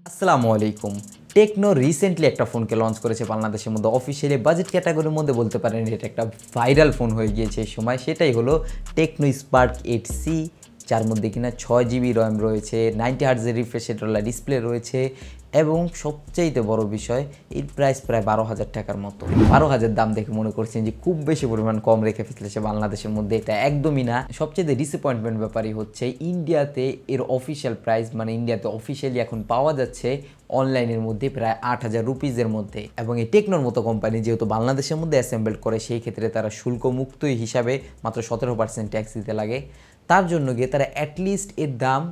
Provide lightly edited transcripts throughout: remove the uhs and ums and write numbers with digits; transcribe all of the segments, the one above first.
আসসালামু আলাইকুম। Techno recently একটা ফোনকে লঞ্চ করেছে বাংলাদেশের মধ্যে অফিসিয়ালি বাজেট ক্যাটাগরির মধ্যে বলতে পারেন এটা একটা ভাইরাল ফোন হয়ে গিয়েছে এই সময়। সেটাই হলো টেকনো স্পার্ক 8C, যার মধ্যে কিনা 6GB র্যাম রয়েছে, 90 হার্টজের রিফ্রেশ রেট ডিসপ্লে রয়েছে এবং সবচাইতে বড় বিষয় এর প্রাইস প্রায় 12,000 টাকার মতো। 12,000 দাম দেখে মনে করছেন যে খুব বেশি পরিমাণ কম রেখে ফেলেছে বাংলাদেশের মধ্যে, এটা একদমই না। সবচেয়ে ডিসঅ্যাপয়েন্টমেন্ট ব্যাপারই হচ্ছে ইন্ডিয়াতে এর অফিসিয়াল প্রাইস, মানে ইন্ডিয়াতে অফিসিয়ালি এখন পাওয়া যাচ্ছে অনলাইনের মধ্যে প্রায় 8,000 রুপিজের মধ্যে। এবং এই টেকনোর মতো কোম্পানি যেহেতু বাংলাদেশের মধ্যে অ্যাসেম্বল করে, সেই ক্ষেত্রে তারা শুল্ক মুক্তই হিসাবে মাত্র 17% ট্যাক্স দিতে লাগে। তার জন্য গিয়ে তারা অ্যাটলিস্ট এর দাম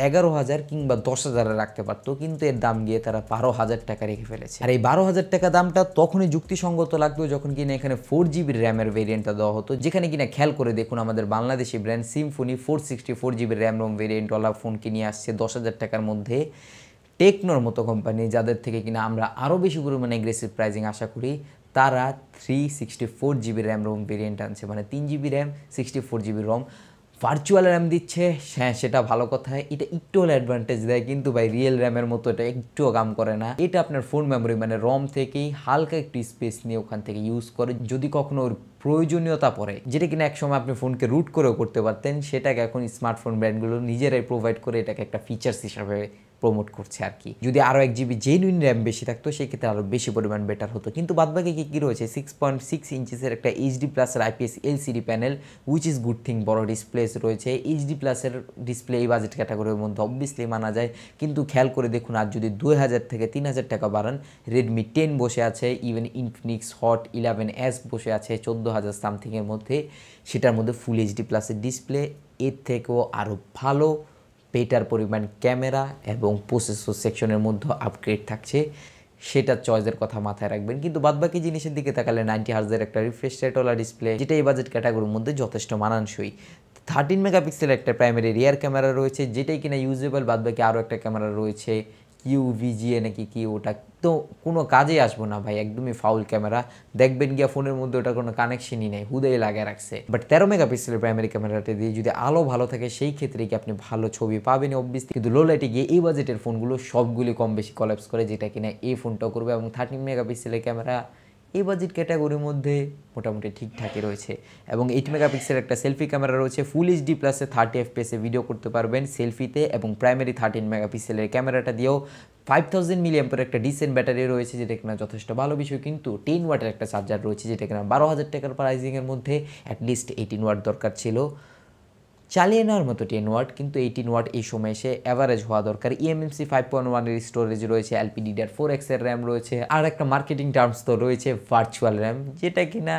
11,000 কিংবা 10,000 রাখতে পারতো, কিন্তু এর দাম গিয়ে তারা 12,000 টাকা রেখে ফেলেছে। আর এই 12,000 টাকা দামটা তখনই যুক্তিসঙ্গত লাগতো যখন কিনা এখানে 4GB র্যামের ভেরিয়েন্টটা দেওয়া হতো, যেখানে কিনা খেয়াল করে দেখুন আমাদের বাংলাদেশি brand Symphony 464GB RAM ROM ভেরিয়েন্টওয়ালা ফোনকে নিয়ে আসছে 10,000 টাকার মধ্যে। টেকনোর মতো কোম্পানি যাদের থেকে কিনা আমরা আরও বেশি পরিমাণে এগ্রেসিভ প্রাইজিং আশা করি, তারা 364GB র্যাম রোম ভেরিয়েন্ট আনছে, মানে 3GB RAM 64GB Rome. Virtual RAM দিচ্ছে, হ্যাঁ সেটা ভালো কথা, এটা একটু হলে অ্যাডভান্টেজ দেয়, কিন্তু ভাই রিয়েল র্যামের মতো এটা একটুও কাম করে না। এটা আপনার ফোন মেমোরি মানে রম থেকেই হালকা একটু স্পেস নিয়ে ওখান থেকে ইউজ করে, যদি কখনো ওর প্রয়োজনীয়তা পড়ে, যেটা কিনা একসময় আপনি ফোনকে রুট করেও করতে পারতেন, সেটাকে এখন স্মার্টফোন ব্র্যান্ডগুলো নিজেরাই প্রোভাইড করে এটাকে একটা ফিচার্স হিসাবে প্রমোট করছে আর কি। যদি আরও 1GB জেনুইন র্যাম বেশি থাকতো সেই ক্ষেত্রে আরও বেশি পরিমাণ বেটার হতো। কিন্তু বাদবাকি কী রয়েছে, 6.6 ইঞ্চিসের একটা HD প্লাসের IPS LCD panel, which is good thing. বড় ডিসপ্লেস রয়েছে, HD প্লাসের ডিসপ্লে এই বাজেট ক্যাটাগরির মধ্যে অবভিয়াসলি মানা যায়, কিন্তু খেয়াল করে দেখুন আর যদি 2,000 থেকে 3,000 টাকা বাড়ান, রেডমি 10 বসে আছে, ইভেন ইনফিনিক্স হট 11S বসে আছে 14,000 সামথিংয়ের মধ্যে, সেটার মধ্যে ফুল HD প্লাসের ডিসপ্লে, এর থেকেও আরও ভালো বেটার পরিমাণ ক্যামেরা এবং প্রসেসর সেকশনের মধ্যে আপগ্রেড থাকছে, সেটা চয়েসের কথা মাথায় রাখবেন। কিন্তু বাদবাকি জিনিসের দিকে তাকালে 90 হার্জের একটা রিফ্রেশ রেটওয়ালা ডিসপ্লে, যেটা এই বাজেট ক্যাটাগরির মধ্যে যথেষ্ট মানানসই। 13 মেগাপিক্সেলের একটা প্রাইমারি রিয়ার ক্যামেরা রয়েছে, যেটাই কিনা ইউজেবল। বাদবাকি আরও একটা ক্যামেরা রয়েছে UVGA নাকি কি, ওটা তো কোনো কাজে আসবো না ভাই, একদমই ফাউল ক্যামেরা। দেখবেন গিয়া ফোনের মধ্যে ওটার কোনো কানেকশনই নেই, হুদাই লাগিয়ে রাখছে। বাট 13 মেগাপিক্সেলের প্রাইমারি ক্যামেরাটা দিয়ে যদি আলো ভালো থাকে সেই ক্ষেত্রে কি আপনি ভালো ছবি পাবেন অবভিয়াসলি। কিন্তু লো লাইটে গিয়ে এই বাজেটের ফোনগুলো সবগুলি কম বেশি কলাপস করে, যেটা কিনা এই ফোনটাও করবে। এবং 13 মেগাপিক্সেলের ক্যামেরা এই বাজেট ক্যাটাগরির মধ্যে মোটামুটি ঠিকঠাকই রয়েছে। এবং 8 মেগাপিক্সেলের একটা সেলফি ক্যামেরা রয়েছে, ফুল HD প্লাসে 30 FPS ভিডিও করতে পারবেন সেলফিতে। এবং প্রাইমারি 13 মেগাপিক্সেলের ক্যামেরাটা দিয়েও 5000 মিলিঅ্যাম্পিয়ারের একটা ডিসেন্ট ব্যাটারি রয়েছে, যেটা কিনা যথেষ্ট ভালো বিষয়। কিন্তু 10 ওয়াটের একটা চার্জার রয়েছে, যেটা কিনা 12,000 টাকার প্রাইজিংয়ের মধ্যে অ্যাটলিস্ট 18 ওয়াট দরকার ছিল চালিয়ে নেওয়ার মতো। 10 ওয়াট, কিন্তু 18 ওয়াট এই সময় এসে অ্যাভারেজ হওয়া দরকার। eMMC 5.1 এর স্টোরেজ রয়েছে, LPDDR4X এর র্যাম রয়েছে, আর একটা মার্কেটিং টার্মস তো রয়েছে ভার্চুয়াল র্যাম, যেটা কিনা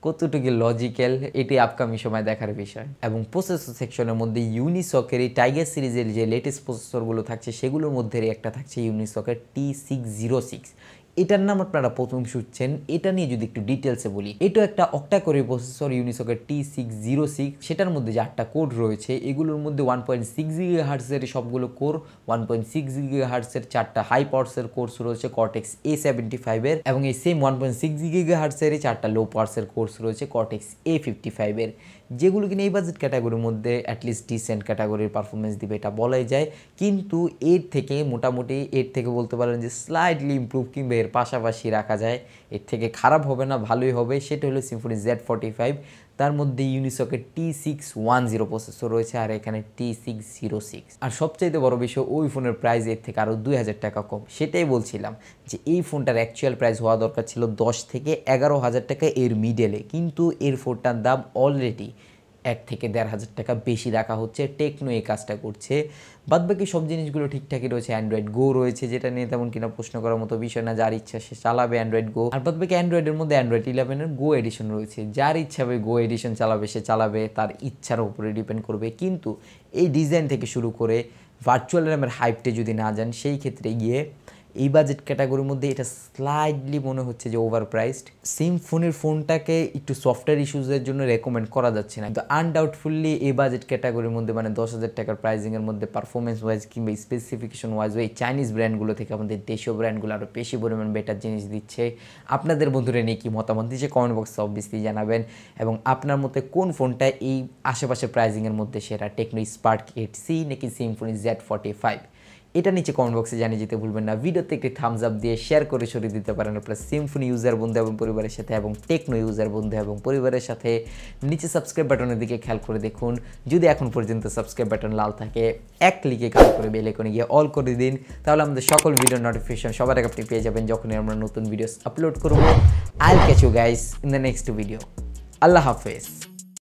কতটুকু লজিক্যাল এটি আপকামিং সময় দেখার বিষয়। এবং প্রসেসর সেকশনের মধ্যে ইউনিসকের এই টাইগার সিরিজের যে লেটেস্ট প্রসেসরগুলো থাকছে সেগুলোর মধ্যে একটা থাকছে ইউনিসকের T606। এটার নাম আপনারা প্রথম শুনছেন, এটা নিয়ে যদি একটু ডিটেলসে বলি, এটা একটা অক্টা কোরের প্রসেসর ইউনিসকের T606। সেটার মধ্যে যে 8টা কোড রয়েছে, এগুলোর মধ্যে 1.6 GHz-এর সবগুলো কোর, 1.6 GHz-এর 4টা হাই পাওয়ার্সের কোর্স রয়েছে কর্টেক্স A75-এর, এবং এই সেম 1.6 GHz-এর 4টা লো পাওয়ার্সের কোর্স রয়েছে কর্টেক্স A55-এর, যেগুলো কিনা এই বাজেট ক্যাটাগরির মধ্যে অ্যাটলিস্ট ডিসেন্ট ক্যাটাগরির পারফরমেন্স দিবে এটা বলাই যায়। কিন্তু এর থেকে মোটামুটি, এর থেকে বলতে পারেন যে স্লাইটলি ইমপ্রুভ কিংবা এর পাশাপাশি রাখা যায়, এর থেকে খারাপ হবে না, ভালোই হবে। সেটা হলো সিম্ফনি Z45, তার মধ্যে ইউনিসকের T610 প্রসেসর রয়েছে, আর এখানে T606। আর সবচাইতে বড় বিষয়, ওই ফোনের প্রাইস এর থেকে আরও 2,000 টাকা কম। সেটাই বলছিলাম যে এই ফোনটার অ্যাকচুয়াল প্রাইস হওয়া দরকার ছিল 10 থেকে 11,000 টাকা এর মিডলে, কিন্তু এর ফোনটার দাম অলরেডি 1 থেকে 1,500 টাকা বেশি রাখা হচ্ছে। টেকনো এই কাজটা করছে। বাদবাকি সব জিনিসগুলো ঠিকঠাকই রয়েছে। অ্যান্ড্রয়েড গো রয়েছে, যেটা নিয়ে তেমন কিনা প্রশ্ন করার মতো বিষয় না, যার ইচ্ছা সে চালাবে অ্যান্ড্রয়েড গো। আর বাদবাকি অ্যান্ড্রয়েডের মধ্যে অ্যান্ড্রয়েড 11-এর গো এডিশন রয়েছে, যার ইচ্ছা হবে গো এডিশন চালাবে, সে চালাবে, তার ইচ্ছার উপরে ডিপেন্ড করবে। কিন্তু এই ডিজাইন থেকে শুরু করে ভার্চুয়াল র্যামের হাইপটে যদি না যান, সেই ক্ষেত্রে গিয়ে এই বাজেট ক্যাটাগরির মধ্যে এটা স্লাইডলি মনে হচ্ছে যে ওভার প্রাইসড। সিম্ফনির ফোনটাকে একটু সফটওয়্যার ইস্যুজের জন্য রেকমেন্ড করা যাচ্ছে না, কিন্তু আনডাউটফুলি এই বাজেট ক্যাটাগরির মধ্যে মানে 10,000 টাকার প্রাইজিংয়ের মধ্যে পারফরমেন্স ওয়াইজ কিংবা স্পেসিফিকেশন ওয়াইজ এই চাইনিজ ব্র্যান্ডগুলো থেকে আমাদের দেশীয় ব্র্যান্ডগুলো আরও বেশি পরিমাণ বেটার জিনিস দিচ্ছে। আপনাদের বন্ধুরা নিয়ে কি মতামত দিচ্ছে কমেন্ট বক্সে অবভিয়াসলি জানাবেন। এবং আপনার মতে কোন ফোনটা এই আশেপাশে প্রাইজিংয়ের মধ্যে সেরা, টেকনো স্পার্ক 8C নাকি সিম্ফনি Z45? এটা নিচে কমেন্ট বক্সে জানিয়ে যেতে ভুলবেন না। ভিডিওতে একটি থামস আপ দিয়ে শেয়ার করে সরিয়ে দিতে পারেন আপনার সিম্ফনি ইউজার বন্ধু এবং পরিবারের সাথে এবং টেকনো ইউজার বন্ধু এবং পরিবারের সাথে। নিচে সাবস্ক্রাইব বাটনের দিকে খেয়াল করে দেখুন, যদি এখন পর্যন্ত সাবস্ক্রাইব বাটন লাল থাকে এক ক্লিকে ক্লিক করে বেল আইকনে গিয়ে অল করে দিন, তাহলে আমাদের সকল ভিডিও নোটিফিকেশন সবার আগে আপনি পেয়ে যাবেন যখনই আমরা নতুন ভিডিওস আপলোড করব। I'll catch you guys in the next video. আল্লাহ হাফেজ।